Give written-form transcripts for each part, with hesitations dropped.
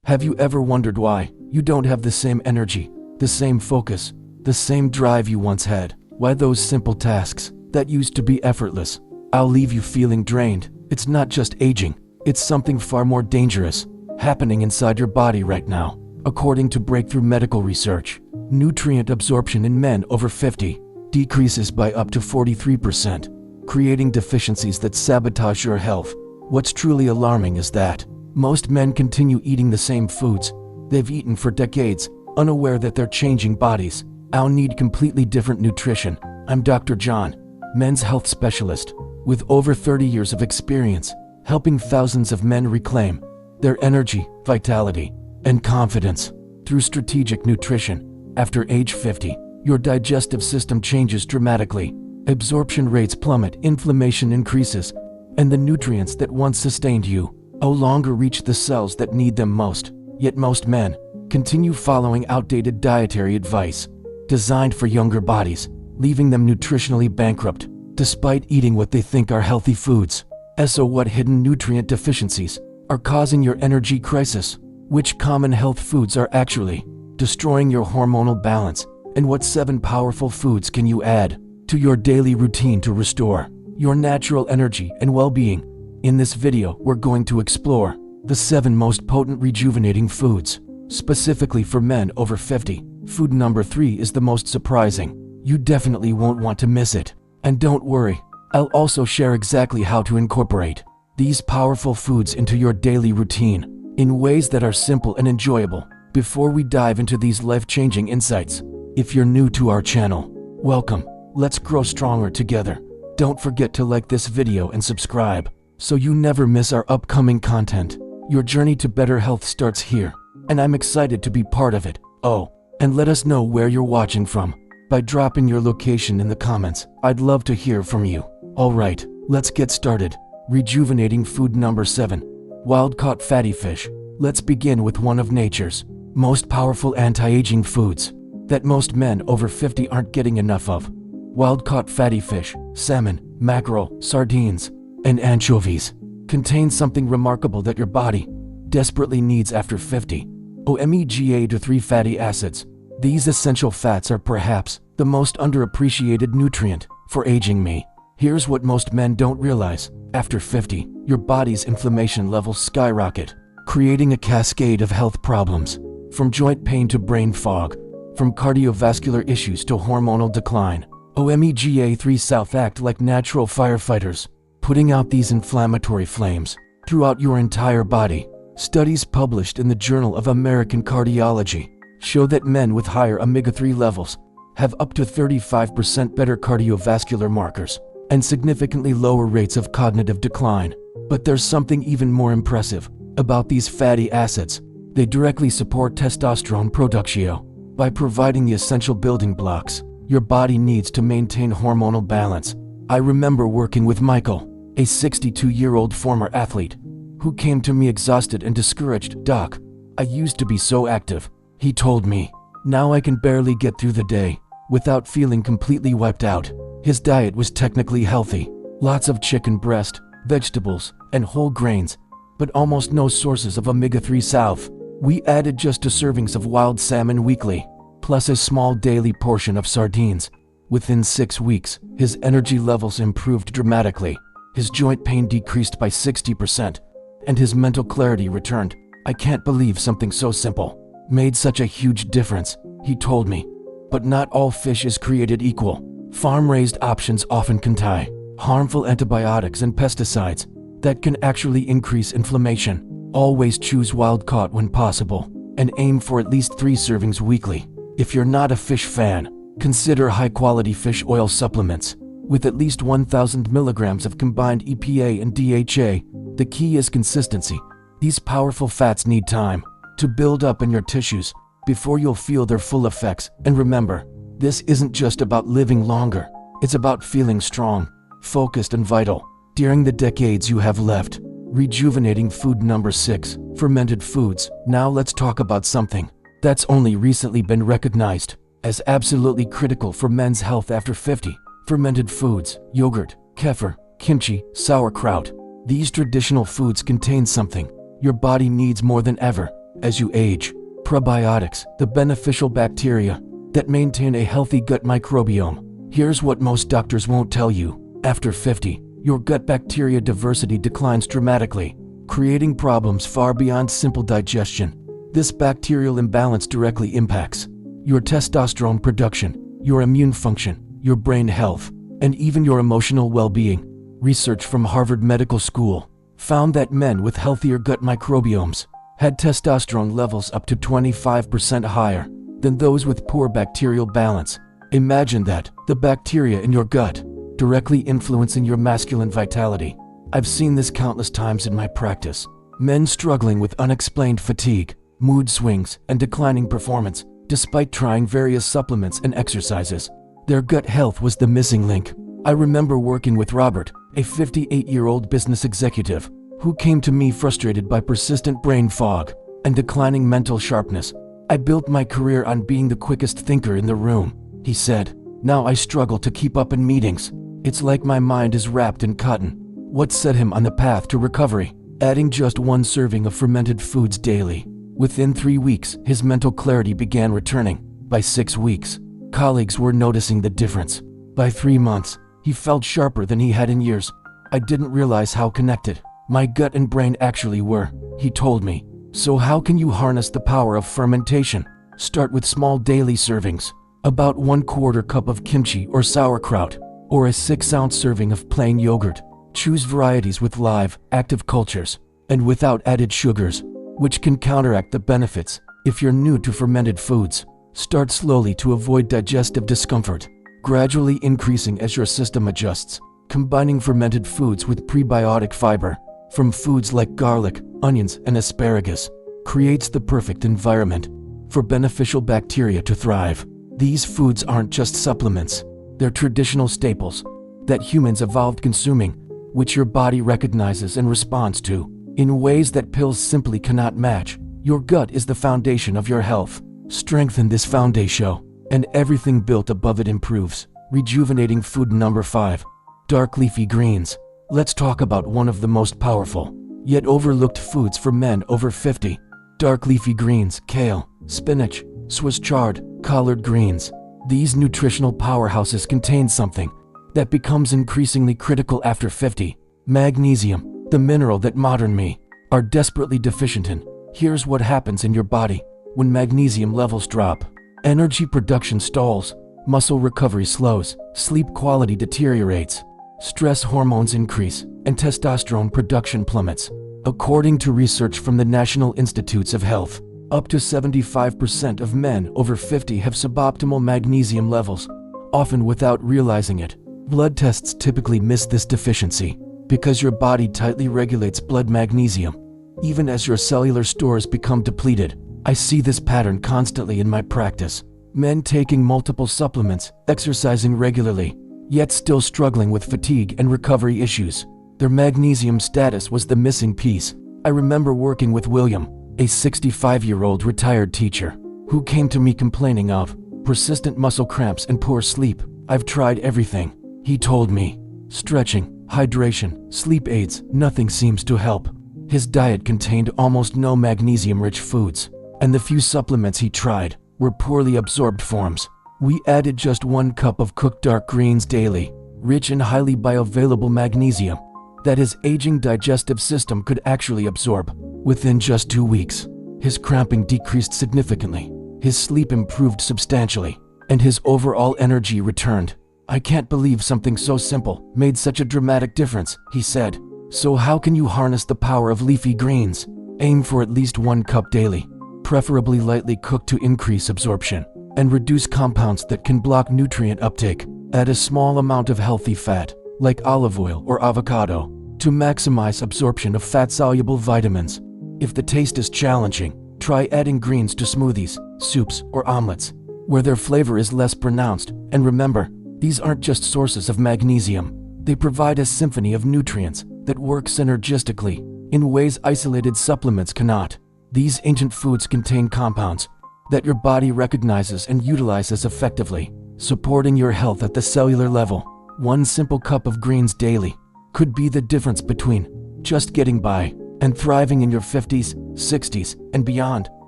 Have you ever wondered why you don't have the same energy, the same focus, the same drive you once had? Why those simple tasks that used to be effortless I'll leave you feeling drained? It's not just aging, it's something far more dangerous happening inside your body right now. According to breakthrough medical research, nutrient absorption in men over 50 decreases by up to 43%, creating deficiencies that sabotage your health. What's truly alarming is that most men continue eating the same foods they've eaten for decades, unaware that their changing bodies now need completely different nutrition. I'm Dr. John, men's health specialist, with over 30 years of experience helping thousands of men reclaim their energy, vitality, and confidence through strategic nutrition. After age 50, your digestive system changes dramatically. Absorption rates plummet, inflammation increases, and the nutrients that once sustained you no longer reach the cells that need them most. Yet most men continue following outdated dietary advice designed for younger bodies, leaving them nutritionally bankrupt despite eating what they think are healthy foods. So what hidden nutrient deficiencies are causing your energy crisis? Which common health foods are actually destroying your hormonal balance? And what 7 powerful foods can you add to your daily routine to restore your natural energy and well-being? In this video, we're going to explore the 7 most potent rejuvenating foods, specifically for men over 50. Food number 3 is the most surprising. You definitely won't want to miss it. And don't worry, I'll also share exactly how to incorporate these powerful foods into your daily routine in ways that are simple and enjoyable. Before we dive into these life-changing insights, if you're new to our channel, welcome. Let's grow stronger together. Don't forget to like this video and subscribe so you never miss our upcoming content. Your journey to better health starts here, and I'm excited to be part of it. Oh, and let us know where you're watching from by dropping your location in the comments. I'd love to hear from you. Alright, let's get started. Rejuvenating food number 7. Wild-caught fatty fish. Let's begin with one of nature's most powerful anti-aging foods that most men over 50 aren't getting enough of. Wild-caught fatty fish, salmon, mackerel, sardines, and anchovies contain something remarkable that your body desperately needs after 50. omega-3 fatty acids. These essential fats are perhaps the most underappreciated nutrient for aging me. Here's what most men don't realize. After 50, your body's inflammation levels skyrocket, creating a cascade of health problems, from joint pain to brain fog, from cardiovascular issues to hormonal decline. omega-3 South act like natural firefighters, putting out these inflammatory flames throughout your entire body. Studies published in the Journal of American Cardiology show that men with higher omega-3 levels have up to 35% better cardiovascular markers and significantly lower rates of cognitive decline. But there's something even more impressive about these fatty acids. They directly support testosterone production by providing the essential building blocks your body needs to maintain hormonal balance. I remember working with Michael, a 62-year-old former athlete, who came to me exhausted and discouraged. "Doc, I used to be so active," he told me. "Now I can barely get through the day without feeling completely wiped out." His diet was technically healthy, lots of chicken breast, vegetables, and whole grains, but almost no sources of omega-3 south. We added just 2 servings of wild salmon weekly, plus a small daily portion of sardines. Within 6 weeks, his energy levels improved dramatically. His joint pain decreased by 60%, and his mental clarity returned. "I can't believe something so simple made such a huge difference," he told me. But not all fish is created equal. Farm-raised options often contain harmful antibiotics and pesticides that can actually increase inflammation. Always choose wild-caught when possible, and aim for at least 3 servings weekly. If you're not a fish fan, consider high-quality fish oil supplements with at least 1,000 milligrams of combined EPA and DHA. The key is consistency. These powerful fats need time to build up in your tissues before you'll feel their full effects. And remember, this isn't just about living longer. It's about feeling strong, focused, and vital during the decades you have left. Rejuvenating food number 6. Fermented foods. Now let's talk about something that's only recently been recognized as absolutely critical for men's health after 50. Fermented foods. Yogurt, kefir, kimchi, sauerkraut. These traditional foods contain something your body needs more than ever: as you age. Probiotics, the beneficial bacteria that maintain a healthy gut microbiome. Here's what most doctors won't tell you. After 50, your gut bacteria diversity declines dramatically, creating problems far beyond simple digestion. This bacterial imbalance directly impacts your testosterone production, your immune function, your brain health, and even your emotional well-being. Research from Harvard Medical School found that men with healthier gut microbiomes had testosterone levels up to 25% higher than those with poor bacterial balance. Imagine that, the bacteria in your gut directly influencing your masculine vitality. I've seen this countless times in my practice. Men struggling with unexplained fatigue, mood swings, and declining performance, despite trying various supplements and exercises. Their gut health was the missing link. I remember working with Robert, a 58-year-old business executive, who came to me frustrated by persistent brain fog and declining mental sharpness. "I built my career on being the quickest thinker in the room," he said. "Now I struggle to keep up in meetings. It's like my mind is wrapped in cotton." What set him on the path to recovery? Adding just one serving of fermented foods daily. Within 3 weeks, his mental clarity began returning. By 6 weeks, colleagues were noticing the difference. By 3 months, he felt sharper than he had in years. "I didn't realize how connected my gut and brain actually were," he told me. So how can you harness the power of fermentation? Start with small daily servings. About 1/4 cup of kimchi or sauerkraut, or a 6-ounce serving of plain yogurt. Choose varieties with live, active cultures, and without added sugars, which can counteract the benefits. If you're new to fermented foods, start slowly to avoid digestive discomfort, gradually increasing as your system adjusts. Combining fermented foods with prebiotic fiber from foods like garlic, onions, and asparagus creates the perfect environment for beneficial bacteria to thrive. These foods aren't just supplements, they're traditional staples that humans evolved consuming, which your body recognizes and responds to in ways that pills simply cannot match. Your gut is the foundation of your health. Strengthen this foundation, and everything built above it improves. Rejuvenating food. Number 5. Dark leafy greens. Let's talk about one of the most powerful, yet overlooked foods for men over 50. Dark leafy greens, kale, spinach, Swiss chard, collard greens. These nutritional powerhouses contain something that becomes increasingly critical after 50. Magnesium, the mineral that modern men are desperately deficient in. Here's what happens in your body when magnesium levels drop. Energy production stalls, muscle recovery slows, sleep quality deteriorates, stress hormones increase, and testosterone production plummets. According to research from the National Institutes of Health, up to 75% of men over 50 have suboptimal magnesium levels, often without realizing it. Blood tests typically miss this deficiency because your body tightly regulates blood magnesium, even as your cellular stores become depleted. I see this pattern constantly in my practice. Men taking multiple supplements, exercising regularly, yet still struggling with fatigue and recovery issues. Their magnesium status was the missing piece. I remember working with William, a 65-year-old retired teacher, who came to me complaining of persistent muscle cramps and poor sleep. "I've tried everything," he told me. "Stretching, hydration, sleep aids, nothing seems to help." His diet contained almost no magnesium-rich foods, and the few supplements he tried were poorly absorbed forms. We added just 1 cup of cooked dark greens daily, rich in highly bioavailable magnesium that his aging digestive system could actually absorb. Within just 2 weeks, his cramping decreased significantly, his sleep improved substantially, and his overall energy returned. "I can't believe something so simple made such a dramatic difference," he said. So how can you harness the power of leafy greens? Aim for at least 1 cup daily, preferably lightly cooked to increase absorption and reduce compounds that can block nutrient uptake. Add a small amount of healthy fat, like olive oil or avocado, to maximize absorption of fat-soluble vitamins. If the taste is challenging, try adding greens to smoothies, soups, or omelets, where their flavor is less pronounced. And remember, these aren't just sources of magnesium. They provide a symphony of nutrients that work synergistically in ways isolated supplements cannot. These ancient foods contain compounds that your body recognizes and utilizes effectively, supporting your health at the cellular level. 1 simple cup of greens daily could be the difference between just getting by and thriving in your 50s. 60s, and beyond.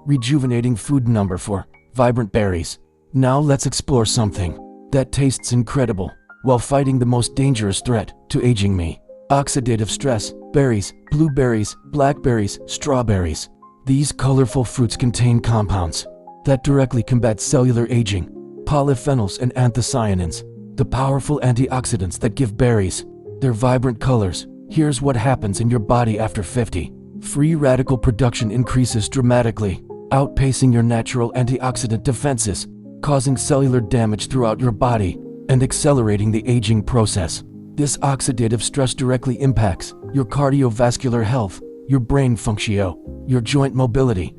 Rejuvenating food number 4. Vibrant berries. Now let's explore something that tastes incredible while fighting the most dangerous threat to aging me. Oxidative stress. Berries, blueberries, blackberries, strawberries. These colorful fruits contain compounds that directly combat cellular aging. Polyphenols and anthocyanins, the powerful antioxidants that give berries their vibrant colors. Here's what happens in your body after 50. Free radical production increases dramatically, outpacing your natural antioxidant defenses, causing cellular damage throughout your body and accelerating the aging process. This oxidative stress directly impacts your cardiovascular health, your brain function, your joint mobility,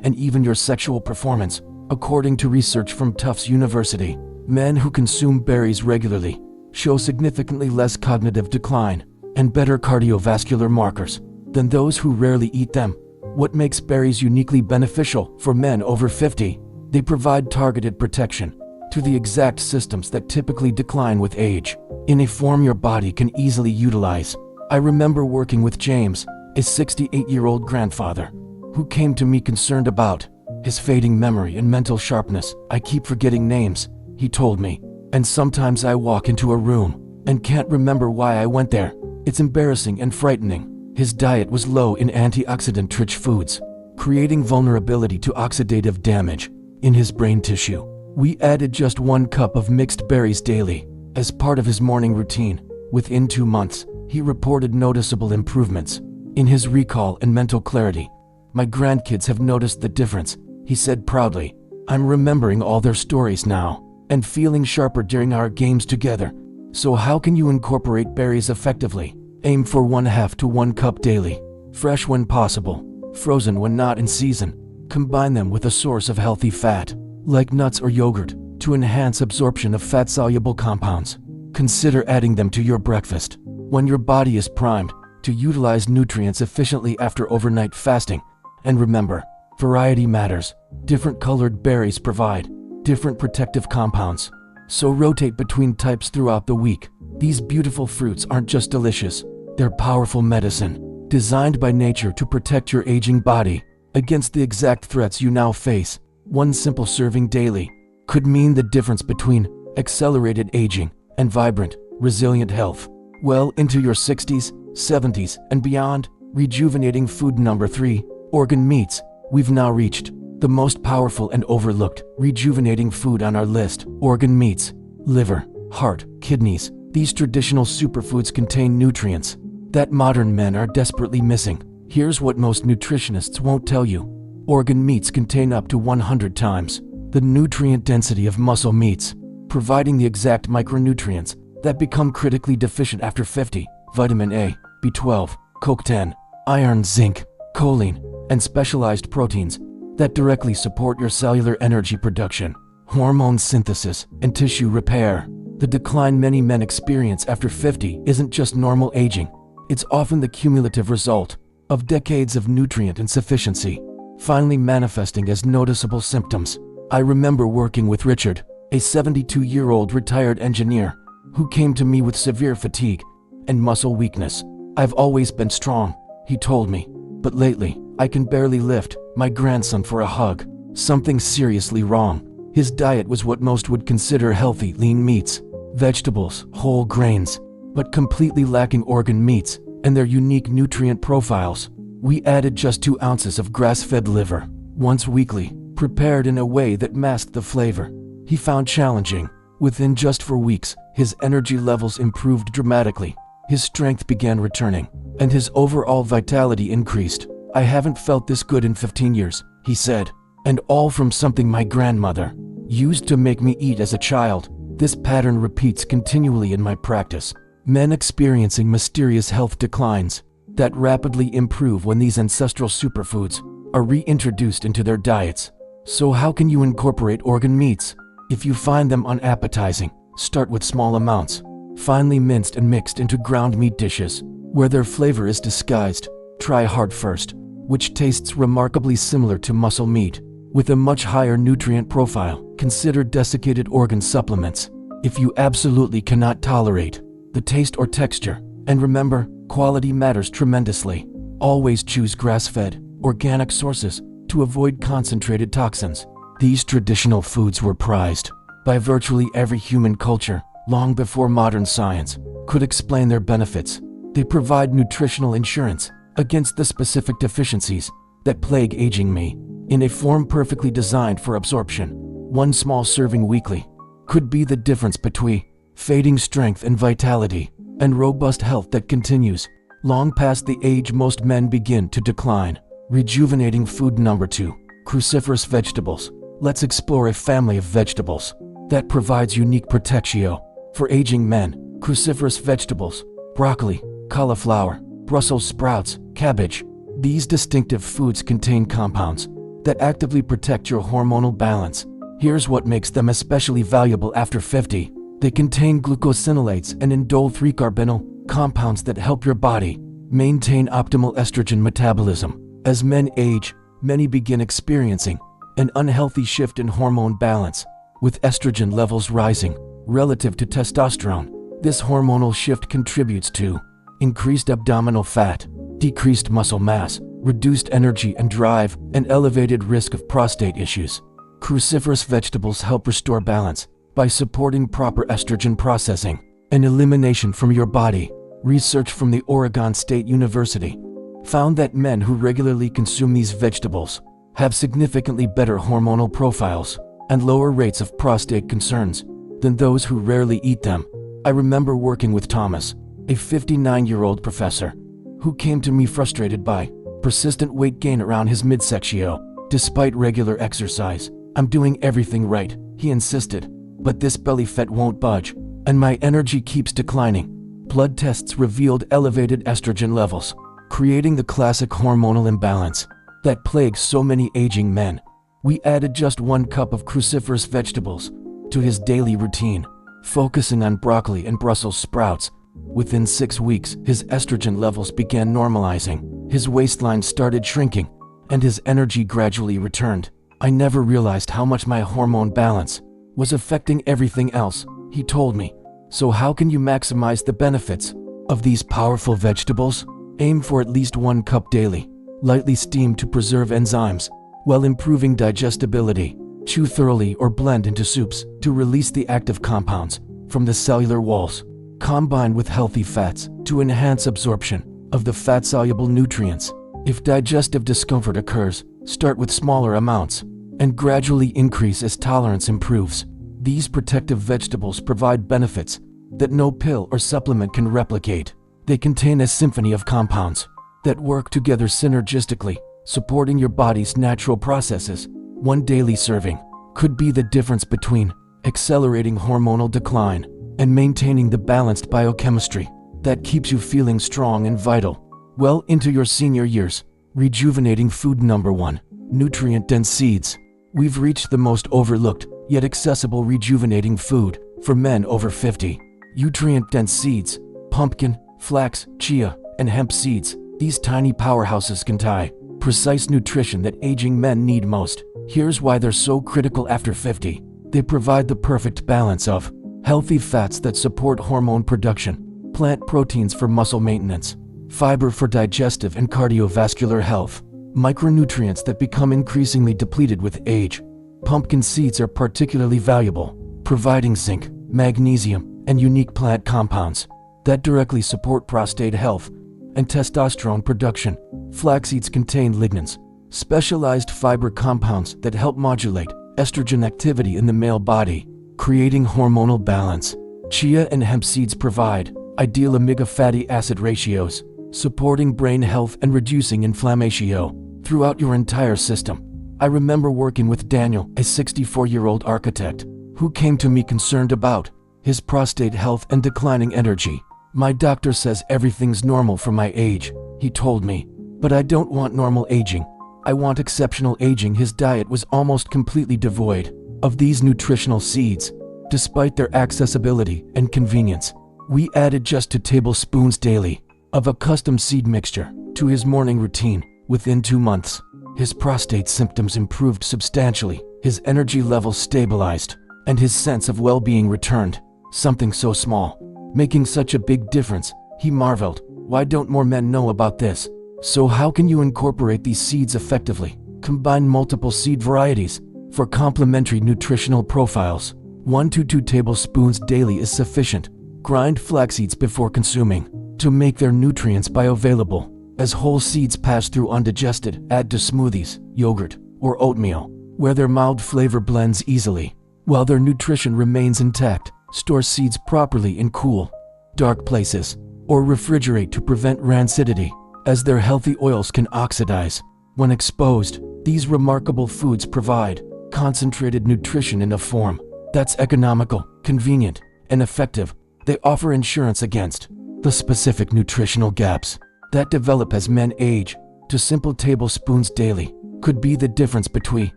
and even your sexual performance. According to research from Tufts University, men who consume berries regularly show significantly less cognitive decline and better cardiovascular markers than those who rarely eat them. What makes berries uniquely beneficial for men over 50? They provide targeted protection to the exact systems that typically decline with age, in a form your body can easily utilize. I remember working with James, a 68-year-old grandfather, who came to me concerned about his fading memory and mental sharpness. I keep forgetting names, he told me, and sometimes I walk into a room and can't remember why I went there. It's embarrassing and frightening. His diet was low in antioxidant-rich foods, creating vulnerability to oxidative damage in his brain tissue. We added just 1 cup of mixed berries daily as part of his morning routine. Within 2 months, he reported noticeable improvements in his recall and mental clarity. My grandkids have noticed the difference, he said proudly. I'm remembering all their stories now and feeling sharper during our games together. So how can you incorporate berries effectively? Aim for 1/2 to 1 cup daily. Fresh when possible, frozen when not in season. Combine them with a source of healthy fat, like nuts or yogurt, to enhance absorption of fat-soluble compounds. Consider adding them to your breakfast when your body is primed to utilize nutrients efficiently after overnight fasting. And remember, variety matters. Different colored berries provide different protective compounds, so rotate between types throughout the week. These beautiful fruits aren't just delicious, they're powerful medicine, designed by nature to protect your aging body against the exact threats you now face. 1 simple serving daily could mean the difference between accelerated aging and vibrant, resilient health. Well into your 60s, 70s, and beyond. Rejuvenating food number 3. Organ meats. We've now reached the most powerful and overlooked rejuvenating food on our list. Organ meats. Liver, heart, kidneys. These traditional superfoods contain nutrients that modern men are desperately missing. Here's what most nutritionists won't tell you. Organ meats contain up to 100 times the nutrient density of muscle meats, providing the exact micronutrients that become critically deficient after 50. Vitamin A, B12, CoQ10, iron, zinc, choline, and specialized proteins that directly support your cellular energy production, hormone synthesis, and tissue repair. The decline many men experience after 50 isn't just normal aging. It's often the cumulative result of decades of nutrient insufficiency, finally manifesting as noticeable symptoms. I remember working with Richard, a 72-year-old retired engineer, who came to me with severe fatigue and muscle weakness. I've always been strong, he told me, but lately, I can barely lift my grandson for a hug. Something seriously wrong. His diet was what most would consider healthy: lean meats, vegetables, whole grains, but completely lacking organ meats and their unique nutrient profiles. We added just 2 ounces of grass-fed liver once weekly, prepared in a way that masked the flavor he found challenging. Within just 4 weeks, his energy levels improved dramatically. His strength began returning, and his overall vitality increased. I haven't felt this good in 15 years, he said, and all from something my grandmother used to make me eat as a child. This pattern repeats continually in my practice. Men experiencing mysterious health declines that rapidly improve when these ancestral superfoods are reintroduced into their diets. So how can you incorporate organ meats? If you find them unappetizing, start with small amounts, finely minced and mixed into ground meat dishes. Where their flavor is disguised, try heart first, which tastes remarkably similar to muscle meat, with a much higher nutrient profile. Consider desiccated organ supplements if you absolutely cannot tolerate the taste or texture. And remember, quality matters tremendously. Always choose grass-fed, organic sources to avoid concentrated toxins. These traditional foods were prized by virtually every human culture long before modern science could explain their benefits. They provide nutritional insurance against the specific deficiencies that plague aging me, in a form perfectly designed for absorption. One small serving weekly could be the difference between fading strength and vitality and robust health that continues long past the age most men begin to decline. Rejuvenating food number 2. Cruciferous vegetables. Let's explore a family of vegetables that provides unique protection for aging men. Cruciferous vegetables: broccoli, cauliflower, Brussels sprouts, cabbage. These distinctive foods contain compounds that actively protect your hormonal balance. Here's what makes them especially valuable after 50. They contain glucosinolates and indole-3-carbonyl compounds that help your body maintain optimal estrogen metabolism. As men age, many begin experiencing an unhealthy shift in hormone balance, with estrogen levels rising relative to testosterone. This hormonal shift contributes to increased abdominal fat, decreased muscle mass, reduced energy and drive, and elevated risk of prostate issues. Cruciferous vegetables help restore balance by supporting proper estrogen processing and elimination from your body. Research from the Oregon State University found that men who regularly consume these vegetables have significantly better hormonal profiles and lower rates of prostate concerns than those who rarely eat them. I remember working with Thomas, a 59-year-old professor, who came to me frustrated by persistent weight gain around his midsection. Despite regular exercise, "I'm doing everything right," he insisted, "but this belly fat won't budge, and my energy keeps declining." Blood tests revealed elevated estrogen levels, creating the classic hormonal imbalance that plagues so many aging men. We added just 1 cup of cruciferous vegetables to his daily routine, focusing on broccoli and Brussels sprouts. Within 6 weeks, his estrogen levels began normalizing, his waistline started shrinking, and his energy gradually returned. "I never realized how much my hormone balance was affecting everything else," he told me. So how can you maximize the benefits of these powerful vegetables? Aim for at least 1 cup daily. Lightly steam to preserve enzymes, while improving digestibility. Chew thoroughly or blend into soups to release the active compounds from the cellular walls. Combine with healthy fats to enhance absorption of the fat-soluble nutrients. If digestive discomfort occurs, start with smaller amounts and gradually increase as tolerance improves. These protective vegetables provide benefits that no pill or supplement can replicate. They contain a symphony of compounds that work together synergistically, supporting your body's natural processes. 1 daily serving could be the difference between accelerating hormonal decline and maintaining the balanced biochemistry that keeps you feeling strong and vital well into your senior years. Rejuvenating food number 1. Nutrient-dense seeds. We've reached the most overlooked yet accessible rejuvenating food for men over 50. Nutrient-dense seeds: pumpkin, flax, chia, and hemp seeds. These tiny powerhouses contain precise nutrition that aging men need most. Here's why they're so critical after 50. They provide the perfect balance of healthy fats that support hormone production, plant proteins for muscle maintenance, fiber for digestive and cardiovascular health, micronutrients that become increasingly depleted with age. Pumpkin seeds are particularly valuable, providing zinc, magnesium, and unique plant compounds that directly support prostate health and testosterone production. Flax seeds contain lignans, specialized fiber compounds that help modulate estrogen activity in the male body, creating hormonal balance. Chia and hemp seeds provide ideal omega fatty acid ratios, supporting brain health and reducing inflammation throughout your entire system. I remember working with Daniel, a 64-year-old architect, who came to me concerned about his prostate health and declining energy. "My doctor says everything's normal for my age," he told me, "but I don't want normal aging. I want exceptional aging." His diet was almost completely devoid of these nutritional seeds. Despite their accessibility and convenience, we added just 2 tablespoons daily of a custom seed mixture to his morning routine. Within 2 months, his prostate symptoms improved substantially, his energy levels stabilized, and his sense of well-being returned. Something so small, making such a big difference. He marveled, "Why don't more men know about this?" So how can you incorporate these seeds effectively? Combine multiple seed varieties for complementary nutritional profiles. 1 to 2 tablespoons daily is sufficient. Grind flax seeds before consuming to make their nutrients bioavailable. As whole seeds pass through undigested, add to smoothies, yogurt, or oatmeal, where their mild flavor blends easily. While their nutrition remains intact, store seeds properly in cool, dark places, or refrigerate to prevent rancidity, as their healthy oils can oxidize. When exposed, these remarkable foods provide concentrated nutrition in a form that's economical, convenient, and effective. They offer insurance against the specific nutritional gaps that develop as men age. To simple tablespoons daily could be the difference between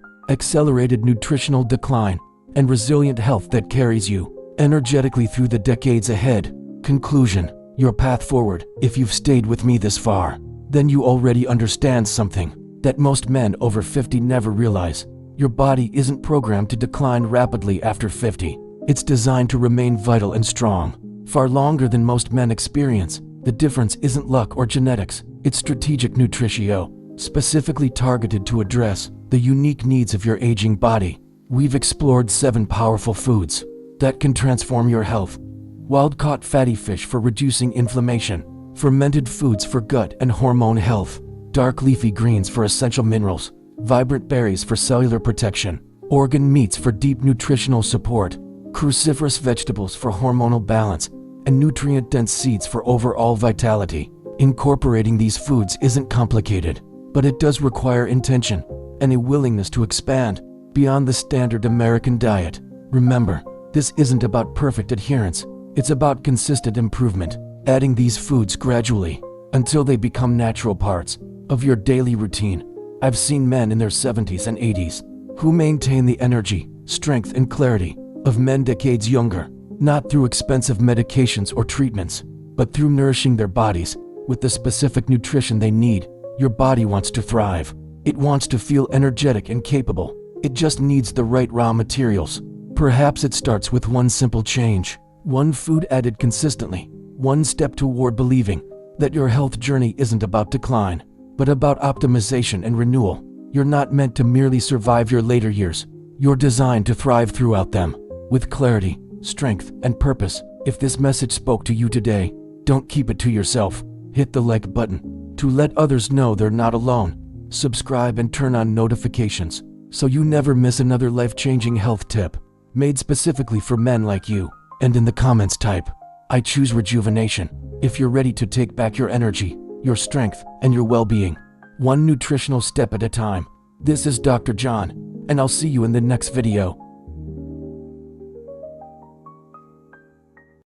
accelerated nutritional decline and resilient health that carries you energetically through the decades ahead. Conclusion: your path forward. If you've stayed with me this far, then you already understand something that most men over 50 never realize. Your body isn't programmed to decline rapidly after 50. It's designed to remain vital and strong far longer than most men experience. The difference isn't luck or genetics, it's strategic nutritio, specifically targeted to address the unique needs of your aging body. We've explored 7 powerful foods that can transform your health. Wild-caught fatty fish for reducing inflammation, fermented foods for gut and hormone health, dark leafy greens for essential minerals, vibrant berries for cellular protection, organ meats for deep nutritional support, cruciferous vegetables for hormonal balance, and nutrient-dense seeds for overall vitality. Incorporating these foods isn't complicated, but it does require intention and a willingness to expand beyond the standard American diet. Remember, this isn't about perfect adherence, it's about consistent improvement, adding these foods gradually until they become natural parts of your daily routine. I've seen men in their 70s and 80s who maintain the energy, strength, and clarity of men decades younger, not through expensive medications or treatments, but through nourishing their bodies with the specific nutrition they need. Your body wants to thrive. It wants to feel energetic and capable. It just needs the right raw materials. Perhaps it starts with one simple change, one food added consistently, one step toward believing that your health journey isn't about decline, but about optimization and renewal. You're not meant to merely survive your later years. You're designed to thrive throughout them, with clarity, strength, and purpose. If this message spoke to you today, don't keep it to yourself. Hit the like button to let others know they're not alone. Subscribe and turn on notifications so you never miss another life-changing health tip made specifically for men like you. And in the comments type, "I choose rejuvenation," if you're ready to take back your energy, your strength, and your well-being, one nutritional step at a time. This is Dr. John, and I'll see you in the next video.